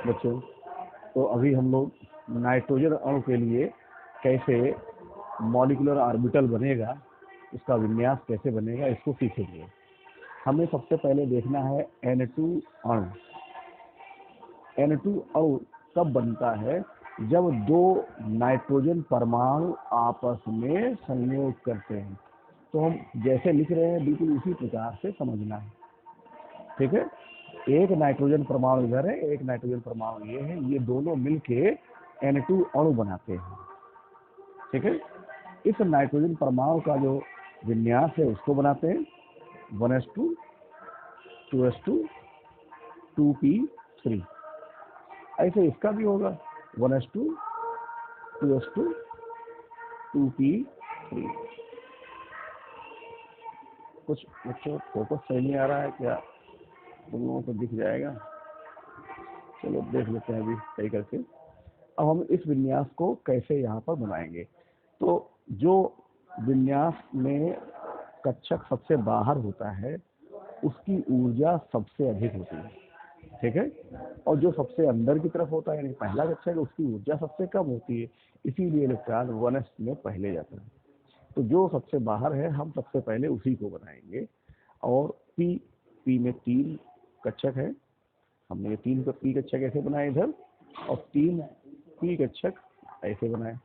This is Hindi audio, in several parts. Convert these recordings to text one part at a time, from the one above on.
बच्चों, तो अभी हम लोग नाइट्रोजन अणु के लिए कैसे मॉलिक्यूलर ऑर्बिटल बनेगा, उसका विन्यास कैसे बनेगा, इसको सीखेंगे। हमें सबसे पहले देखना है N2 अणु। N2 अणु कब बनता है? जब दो नाइट्रोजन परमाणु आपस में संयोग करते हैं। तो हम जैसे लिख रहे हैं बिल्कुल उसी प्रकार से समझना है, ठीक है। एक नाइट्रोजन परमाणु इधर है, एक नाइट्रोजन परमाणु ये है, ये दोनों मिलके N2 अणु बनाते हैं, ठीक है। इस नाइट्रोजन परमाणु का जो विन्यास है उसको बनाते हैं 1s2 2s2 2p3। ऐसे इसका भी होगा 1s2 2s2 2p3। कुछ बच्चों फोकस सही नहीं आ रहा है क्या? तुम लोगों को दिख जाएगा? चलो देख लेते हैं अभी सही करके। अब हम इस विन्यास को कैसे यहाँ पर बनाएंगे। तो जो विन्यास में कक्षक सबसे बाहर होता है उसकी ऊर्जा सबसे अधिक होती है, ठीक है। और जो सबसे अंदर की तरफ होता है यानी पहला कक्षक, उसकी ऊर्जा सबसे कम होती है, इसीलिए इलेक्ट्रॉन 1s में पहले जाता है। तो जो सबसे बाहर है हम सबसे पहले उसी को बनाएंगे। और पी में 3 कक्षक है, हमने ये 3 पी कक्षक ऐसे बनाए इधर, और 3 पी कक्षक ऐसे बनाए।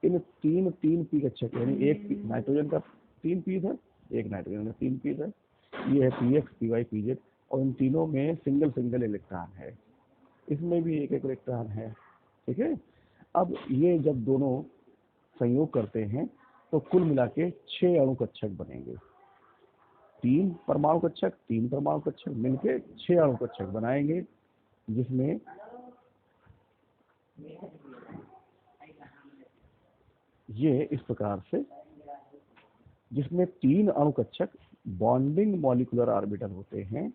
इन 3 पी कक्षक यानी एक नाइट्रोजन का 3 पी था, एक नाइट्रोजन का 3 पी था, ये है पीएक्स पीवाई पीजेड, और इन तीनों में सिंगल इलेक्ट्रॉन है, इसमें भी एक इलेक्ट्रॉन है, ठीक है। अब ये जब दोनों संयोग करते हैं तो कुल मिला के 6 अणु कक्षक बनेंगे। 3 परमाणु कक्षक 3 परमाणु कक्षक मिलके 6 अणु कक्षक बनाएंगे, जिसमें ये इस प्रकार से, जिसमें 3 अणु कक्षक बॉन्डिंग मॉलिक्यूलर ऑर्बिटल होते हैं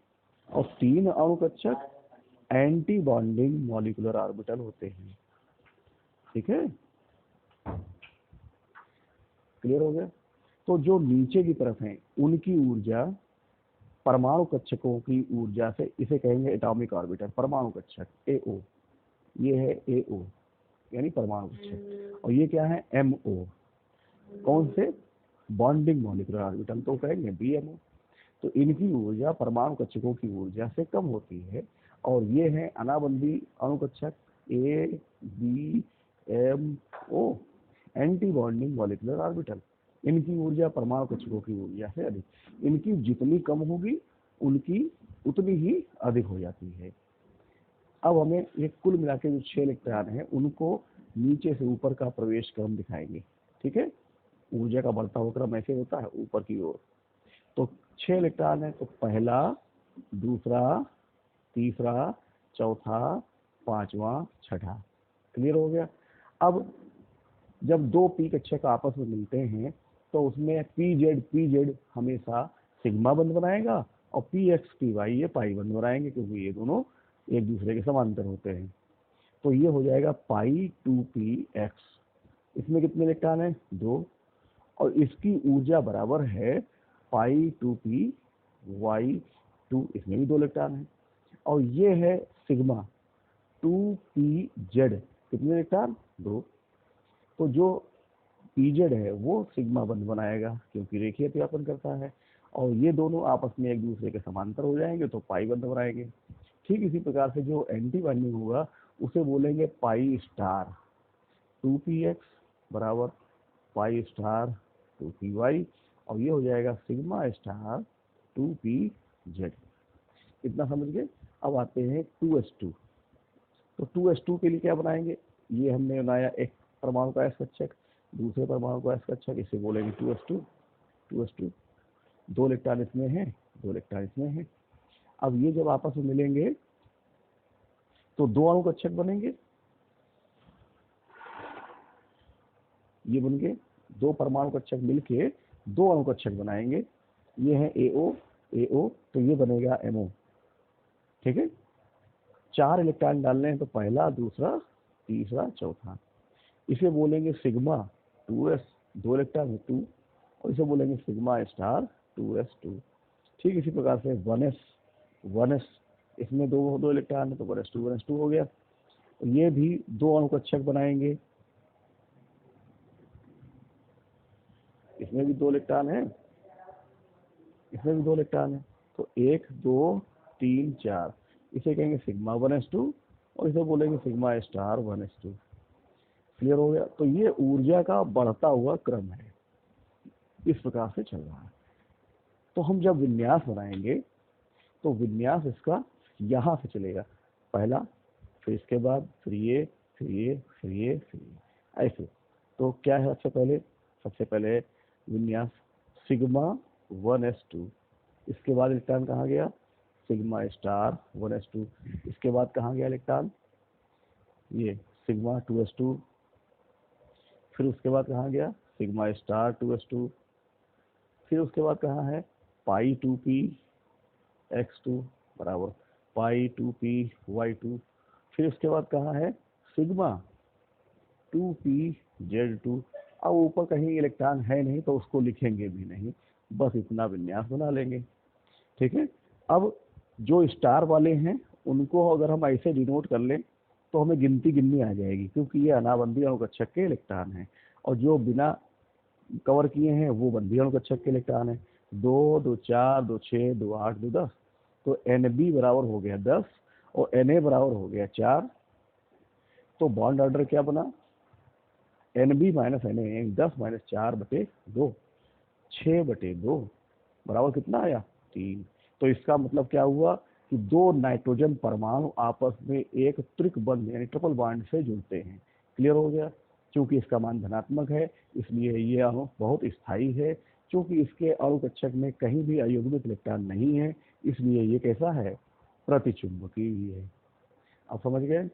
और 3 अणु कक्षक एंटी बॉन्डिंग मॉलिक्यूलर ऑर्बिटल होते हैं, ठीक है। क्लियर हो गया? तो जो नीचे की तरफ हैं उनकी ऊर्जा परमाणु कक्षकों की ऊर्जा से, इसे कहेंगे एटॉमिक ऑर्बिटल, परमाणु कक्षक AO, ये है AO यानी परमाणु कक्षक, और ये क्या है MO, कौन से? बॉन्डिंग मॉलिक्यूलर ऑर्बिटल, तो कहेंगे BMO। तो इनकी ऊर्जा परमाणु कक्षकों की ऊर्जा से कम होती है। और ये है अनाबंधी अणु कक्षक ABMO, anti bonding molecular orbital, इनकी ऊर्जा परमाणु कक्षकों की ऊर्जा से अधिक, इनकी जितनी कम होगी उनकी उतनी ही अधिक हो जाती है। अब हमें ये कुल मिला के जो 6 इलेक्ट्रॉन है उनको नीचे से ऊपर का प्रवेश क्रम दिखाएंगे, ठीक है। ऊर्जा का बढ़ता हुआ क्रम ऐसे होता है ऊपर की ओर। तो 6 इलेक्ट्रॉन है, तो पहला, दूसरा, तीसरा, चौथा, पांचवा, छठा। क्लियर हो गया? अब जब 2 पी कक्षक आपस में मिलते हैं तो उसमें पीजेड हमेशा सिग्मा बंध बनाएगा और पीएक्स पीवाई ये पाई बंध बनाएंगे, क्योंकि ये दोनों एक दूसरे के समांतर होते हैं। तो ये हो जाएगा पाई 2px। इसमें कितने इलेक्ट्रॉन है? 2, और इसकी ऊर्जा बराबर है पाई 2py2, इसमें भी 2 इलेक्ट्रॉन है। और ये है सिग्मा 2pz, कितने इलेक्ट्रॉन? 2। तो जो पीजेड है वो सिग्मा बंध बनाएगा क्योंकि रेखीय अतिव्यापन करता है, और ये दोनों आपस में एक दूसरे के समांतर हो जाएंगे तो पाई बंध बनाएंगे। ठीक इसी प्रकार से जो एंटी बॉन्डिंग होगा उसे बोलेंगे पाई स्टार 2px बराबर पाई स्टार 2py, और ये हो जाएगा सिग्मा स्टार 2pz। इतना समझ गए? अब आते हैं 2s2। तो 2s2 के लिए क्या बनाएंगे? ये हमने बनाया एक परमाणु का s कक्षक, दूसरे परमाणु का s कक्षक, इसे बोलेंगे 2s2। 2 इलेक्ट्रॉन इसमें है, 2 इलेक्ट्रॉन इसमें है। अब ये जब आपस में मिलेंगे तो 2 अणु कक्षक बनेंगे, ये बन गए 2 परमाणु कक्षक मिलके 2 अणु कक्षक बनाएंगे। ये है AO, तो ये बनेगा MO, ठीक है। 4 इलेक्ट्रॉन डालने हैं, तो पहला, दूसरा, तीसरा, चौथा। इसे बोलेंगे सिग्मा 2s, 2 इलेक्ट्रॉन है 2, और इसे बोलेंगे सिग्मा स्टार 2s2। ठीक इसी प्रकार से 1s इसमें दो दो इलेक्ट्रॉन है तो 1s2 हो गया। तो ये भी दो अणुकक्षक बनाएंगे, इसमें भी दो इलेक्ट्रॉन है, इसमें भी दो इलेक्ट्रॉन है, तो 1 2 3 4, इसे कहेंगे सिग्मा 1s2 और इसे बोलेंगे सिग्मा स्टार 1s2। क्लियर हो गया। तो ये ऊर्जा का बढ़ता हुआ क्रम है, इस प्रकार से चल रहा है। तो हम जब विन्यास बनाएंगे तो विन्यास इसका यहाँ से चलेगा, पहला, फिर इसके बाद फिर ये, फिर ये, फिर ये, फिर ये, ऐसे। तो क्या है सबसे पहले विन्यास सिग्मा 1s2, इसके बाद इलेक्ट्रॉन कहाँ गया, सिग्मा स्टार 1s2, इसके बाद कहाँ गया इलेक्ट्रॉन, ये सिग्मा 2s2, फिर उसके बाद कहाँ गया सिग्मा स्टार 2s2, फिर उसके बाद कहाँ है पाई 2p x2 बराबर पाई 2p y2, फिर उसके बाद कहाँ है सिग्मा 2p z2। अब ऊपर कहीं इलेक्ट्रॉन है नहीं तो उसको लिखेंगे भी नहीं, बस इतना विन्यास बना लेंगे। ठीक है। अब जो स्टार वाले हैं उनको अगर हम ऐसे डिनोट कर लें तो हमें गिनती गिननी आ जाएगी, क्योंकि ये अनाबंधी अणुकक्षक के इलेक्ट्रॉन हैं, और जो बिना कवर किए हैं वो बंधी अणुकक्षक के इलेक्ट्रॉन है। 2 2 4 2 6 2 8 2 10, तो Nb बराबर हो गया 10 और Na बराबर हो गया 4। तो बॉन्ड ऑर्डर क्या बना, Nb माइनस Na 10 माइनस 4/2, 6/2 बराबर कितना आया 3। तो इसका मतलब क्या हुआ कि दो नाइट्रोजन परमाणु आपस में एक त्रिक बंध यानी ट्रिपल बॉन्ड से जुड़ते हैं। क्लियर हो गया। क्योंकि इसका मान धनात्मक है इसलिए ये अणु बहुत स्थायी है। क्योंकि इसके अणुकक्षक में कहीं भी अयुग्मित इलेक्ट्रॉन नहीं है इसलिए ये कैसा है, प्रतिचुंबकीय है। आप समझ गए।